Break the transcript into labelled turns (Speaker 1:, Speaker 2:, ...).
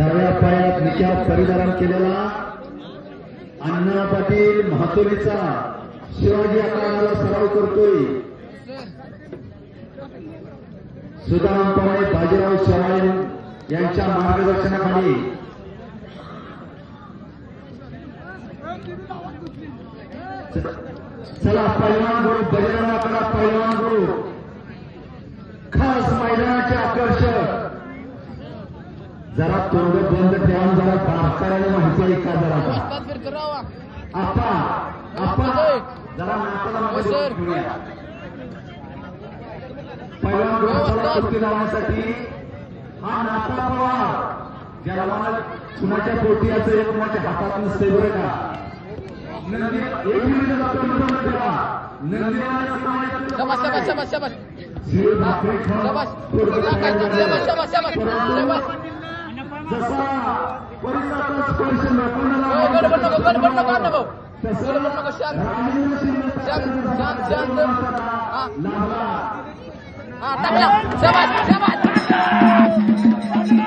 Speaker 1: डाव्या पायात निकाब परिधान केलेला अण्णा पाटील महातोलीचा शिवाजी आखाड्याला सराव करतोय. सुदाम पवार बाजीराव शेवाळे यांच्या मार्गदर्शनाखाली चला पैलवान गुरु बजरंग आखाडा पैलवान गुरु खास मैदानाचे आकर्षक. जरा तोंड बंद ठेवून जरा बारकाऱ्याने माहिती ऐका जरा जरा नाकाला पैलवान गुरुला कुस्ती लावण्यासाठी हा नाता पवार ज्याला कुणाच्या पोटी असं एक कुणाच्या हातात नसते बरं का. एक मिनिट जसा परिसराचा स्पर्श
Speaker 2: टाकला